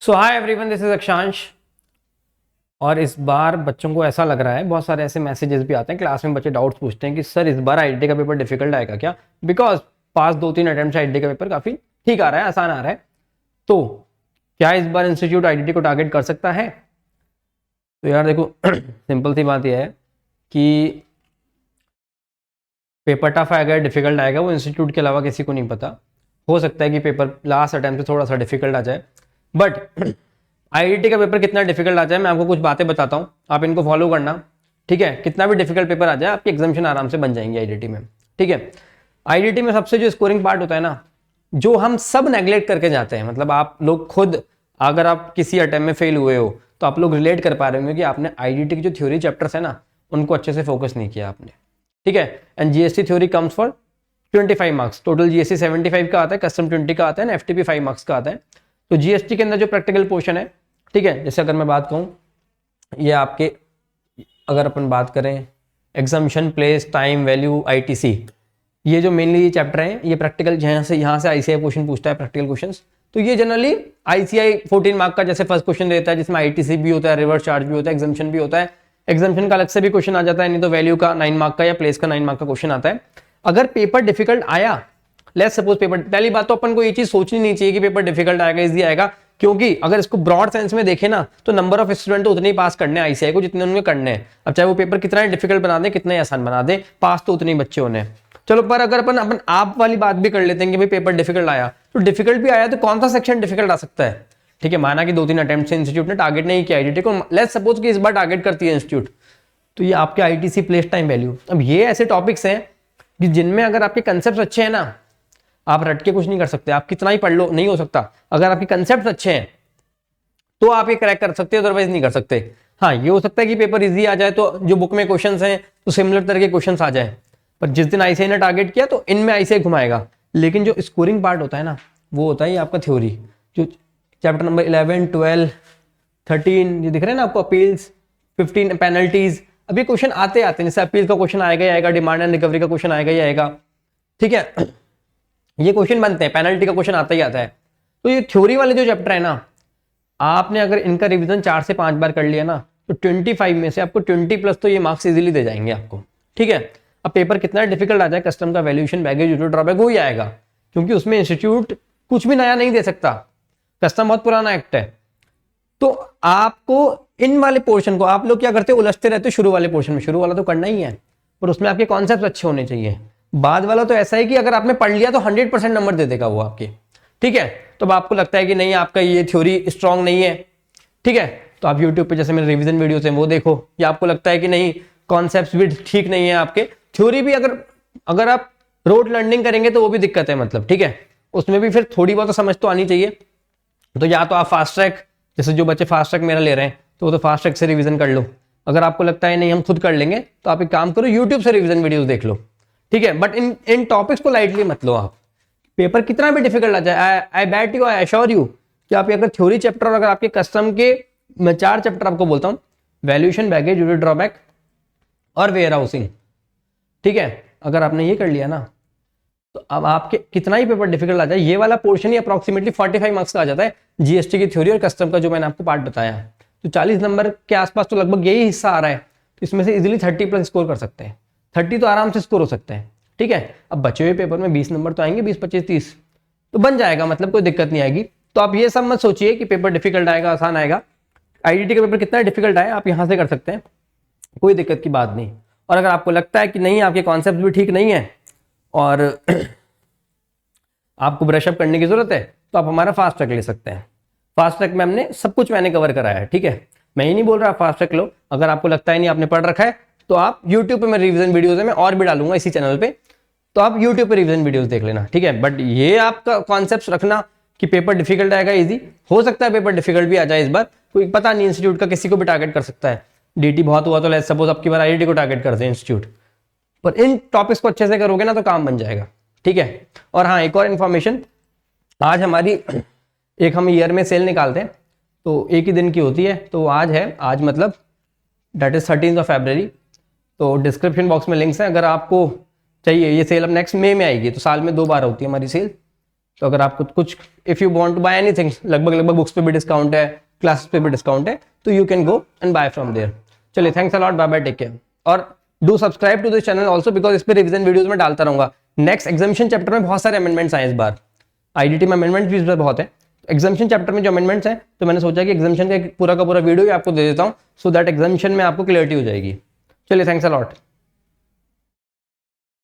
So hi everyone, this is अक्षांश। और इस बार बच्चों को ऐसा लग रहा है, बहुत सारे ऐसे मैसेजेस भी आते हैं क्लास में, बच्चे डाउट्स पूछते हैं कि सर इस बार आईआईटी का पेपर डिफिकल्ट आएगा क्या। बिकॉज पास 2-3 अटेम्प्ट आईआईटी का पेपर काफी ठीक आ रहा है, आसान आ रहा है। तो क्या इस बार इंस्टीट्यूट आईआईटी को टारगेट कर सकता है? तो यार देखो सिंपल सी बात यह है कि पेपर टफ आएगा, डिफिकल्ट आएगा, वो इंस्टीट्यूट के अलावा किसी को नहीं पता। हो सकता है कि पेपर लास्ट अटेम्प्ट से थोड़ा सा डिफिकल्ट आ जाए, बट आईआईटी का पेपर कितना डिफिकल्ट आ जाए, मैं आपको कुछ बातें बताता हूँ, आप इनको फॉलो करना। ठीक है, कितना भी डिफिकल्ट पेपर आ जाए, आपकी एग्जामिशन आराम से बन जाएंगे आईआईटी में। ठीक है, आईआईटी में सबसे जो स्कोरिंग पार्ट होता है ना, जो हम सब नेग्लेक्ट करके जाते हैं, मतलब आप लोग खुद अगर आप किसी अटेम्प्ट में फेल हुए हो तो आप लोग रिलेट कर पा रहे होंगे कि आपने आईआईटी की जो थ्योरी चैप्टर्स है ना, उनको अच्छे से फोकस नहीं किया आपने। ठीक है, and GST theory comes for 25 marks. Total GST 75 का आता है, कस्टम 20 का आता है, एफटीपी 5 मार्क्स का आता है। तो जीएसटी के अंदर जो प्रैक्टिकल पोर्शन है, ठीक है, जैसे अगर मैं बात कहूँ, ये आपके अगर अपन बात करें exemption, place, time, value, ITC, ये जो मेनली ये चैप्टर है, ये प्रैक्टिकल यहाँ से आईसीआई क्वेश्चन पूछता है, प्रैक्टिकल क्वेश्चंस। तो ये जनरली आईसीआई 14 मार्क का जैसे फर्स्ट क्वेश्चन देता है, जिसमें आईटीसी भी होता है, रिवर्स चार्ज भी होता है, एग्जाम्शन भी होता है। एग्जाम्शन का अलग से भी क्वेश्चन आ जाता है, नहीं तो वैल्यू का 9 मार्क का या प्लेस का 9 मार्क का क्वेश्चन आता है। अगर पेपर डिफिकल्ट आया, लेट्स सपोज पेपर, पहली बात तो अपन को ये चीज सोचनी नहीं चाहिए कि पेपर डिफिकल्ट आएगा, इजी आएगा, क्योंकि अगर इसको ब्रॉड सेंस में देखें ना, तो नंबर ऑफ स्टूडेंट तो उतने ही पास करने हैं आईसीआई को जितने उनके करने हैं। अब चाहे वो पेपर कितना ही डिफिकल्ट बना दे, कितना ही आसान बना दे, पास तो उतने ही बच्चे होने हैं। चलो, पर अगर अपन आप वाली बात भी कर लेते हैं कि भाई पेपर डिफिकल्ट आया, तो डिफिकल्ट भी आया तो कौन सा सेक्शन डिफिकल्ट आ सकता है? ठीक है, माना कि 2-3 अटेम्प्ट से इंस्टीट्यूट ने टारगेट नहीं किया आईआईटी को, लेट्स सपोज कि इस बार टारगेट करती है इंस्टीट्यूट, तो ये आपके आईटीसी, प्लेस, टाइम, वैल्यू। अब ये ऐसे टॉपिक्स हैं कि जिनमें अगर आपके कंसेप्ट अच्छे हैं ना, आप रट के कुछ नहीं कर सकते, आप कितना ही पढ़ लो नहीं हो सकता। अगर आपके कंसेप्ट अच्छे हैं तो आप ये क्रैक कर सकते हो, अदरवाइज नहीं कर सकते। हाँ, ये हो सकता है कि पेपर इजी आ जाए, तो जो बुक में क्वेश्चंस हैं तो सिमिलर तरह के क्वेश्चंस आ जाए, पर जिस दिन आईसीआई ने टारगेट किया तो इनमें आईसीआई घुमाएगा। लेकिन जो स्कोरिंग पार्ट होता है ना, वो होता है आपका थ्योरी, जो चैप्टर नंबर 11, 12, 13, ये दिख रहे हैं ना आपको, अपील्स, 15 पेनल्टीज। अब ये क्वेश्चन आते आते हैं, जैसे अपील का क्वेश्चन आएगा ही आएगा, डिमांड एंड रिकवरी का क्वेश्चन आएगा ही आएगा। ठीक है, ये क्वेश्चन बनते हैं, पेनल्टी का क्वेश्चन आता ही आता है। तो ये थ्योरी वाले जो चैप्टर है ना, आपने अगर इनका रिवीजन 4 से 5 बार कर लिया ना, तो 25 में से आपको 20+ तो ये मार्क्स इजीली दे जाएंगे आपको। ठीक है, अब पेपर कितना डिफिकल्ट आ जाए, कस्टम का वैल्यूएशन, बैगेज, ड्यूटी ड्रॉबैक, वो ही आएगा, क्योंकि उसमें इंस्टीट्यूट कुछ भी नया नहीं दे सकता, कस्टम बहुत पुराना एक्ट है। तो आपको इन वाले पोर्शन को आप लोग क्या करते हो, उलझते रहते हो शुरू वाले पोर्शन में। शुरू वाला तो करना ही है, पर उसमें आपके कॉन्सेप्ट अच्छे होने चाहिए। बाद वाला तो ऐसा है कि अगर आपने पढ़ लिया तो 100% नंबर दे देगा वो आपके। ठीक है, तो अब आपको लगता है कि नहीं, आपका ये थ्योरी स्ट्रांग नहीं है, ठीक है, तो आप यूट्यूब पे जैसे मेरे रिवीजन वीडियोस हैं वो देखो। या आपको लगता है कि नहीं, कॉन्सेप्ट्स भी ठीक नहीं है आपके, थ्योरी भी अगर आप रोड लर्निंग करेंगे तो वो भी दिक्कत है, मतलब। ठीक है, उसमें भी फिर थोड़ी बहुत समझ तो आनी चाहिए। तो या तो आप फास्ट ट्रैक, जैसे जो बच्चे फास्ट ट्रैक मेरा ले रहे हैं, तो वो तो फास्ट ट्रैक से रिवीजन कर लो। अगर आपको लगता है नहीं हम खुद कर लेंगे, तो आप एक काम करो, यूट्यूब से रिवीजन वीडियोस देख लो। ठीक है, बट इन टॉपिक्स को लाइटली मत लो आप। पेपर कितना भी डिफिकल्ट आ जाए, I bet you, I assure you कि आप अगर थ्योरी चैप्टर और अगर आपके कस्टम के, मैं 4 चैप्टर आपको बोलता हूँ, वैल्यूएशन, बैगेज, ड्यूटी ड्रॉबैक और वेयर हाउसिंग। ठीक है, अगर आपने ये कर लिया ना, तो अब आपके कितना ही पेपर डिफिकल्ट आ जाए, ये वाला पोर्शन ही अप्रोक्सीमेटली 45 मार्क्स का आ जाता है, जीएसटी की थ्योरी और कस्टम का जो मैंने आपको पार्ट बताया। तो 40 नंबर के आसपास तो लगभग यही हिस्सा आ रहा है, तो इसमें से इजीली 30+ स्कोर कर सकते हैं, 30 तो आराम से स्कोर हो सकते हैं। ठीक है, अब बचे हुए पेपर में 20 नंबर तो आएंगे, 20, 25, 30 तो बन जाएगा, मतलब कोई दिक्कत नहीं आएगी। तो आप ये सब मत सोचिए कि पेपर डिफिकल्ट आएगा, आसान आएगा। आईआईटी का पेपर कितना डिफिकल्ट आए, आप यहाँ से कर सकते हैं, कोई दिक्कत की बात नहीं। और अगर आपको लगता है कि नहीं, आपके कॉन्सेप्ट भी ठीक नहीं है और आपको ब्रशअप करने की जरूरत है, तो आप हमारा फास्ट ट्रैक ले सकते हैं। फास्ट ट्रैक में हमने सब कुछ मैंने कवर कराया है। ठीक है, मैं ये नहीं बोल रहा फास्ट ट्रैक लो, अगर आपको लगता है नहीं आपने पढ़ रखा है, तो आप यूट्यूब पे मेरे रिवीजन वीडियोस है, मैं और भी डालूंगा इसी चैनल पे, तो आप यूट्यूब पे रिवीजन वीडियोस देख लेना। ठीक है, बट ये आपका कॉन्सेप्ट रखना कि पेपर डिफिकल्ट आएगा, इजी हो सकता है पेपर डिफिकल्ट भी आ जाए इस बार, कोई पता नहीं, इंस्टीट्यूट का किसी को भी टारगेट कर सकता है। डीटी बहुत हुआ तो लेट्स सपोज अब की बार आईआईटी को टारगेट करते हैं इंस्टीट्यूट, पर इन टॉपिक्स को अच्छे से करोगे ना तो काम बन जाएगा। ठीक है, और हाँ, एक और इन्फॉर्मेशन, आज हमारी एक हम ईयर में सेल निकालते हैं, तो एक ही दिन की होती है, तो आज है, आज मतलब डेट इज 13 फरवरी। तो डिस्क्रिप्शन बॉक्स में लिंक्स हैं, अगर आपको चाहिए। ये सेल अब नेक्स्ट मई में आएगी, तो साल में 2 बार होती है हमारी सेल। तो अगर आपको कुछ if you want to buy anything, लगभग बुक्स पे भी डिस्काउंट है, क्लासेस पे भी डिस्काउंट है, तो you can go and buy from there. चलिए, thanks a lot, bye bye, take care. और do subscribe to this channel also, because इस पे रिविजन वीडियोज में डालता रहूंगा। नेक्स्ट एग्जामिशन चैप्टर में बहुत सारे अमेंडमेंट्स आए इस बार, आईडीटी में अमेंडमेंट भी इस बार बहुत है। एग्जामिशन चैप्टर में जो अमेंडमेंट्स हैं, तो मैंने सोचा कि एग्जामिशन का पूरा वीडियो ही आपको दे देता हूँ, सो दैट एग्जामिशन में आपको क्लियरिटी हो जाएगी। चलिए, थैंक्स अ लॉट।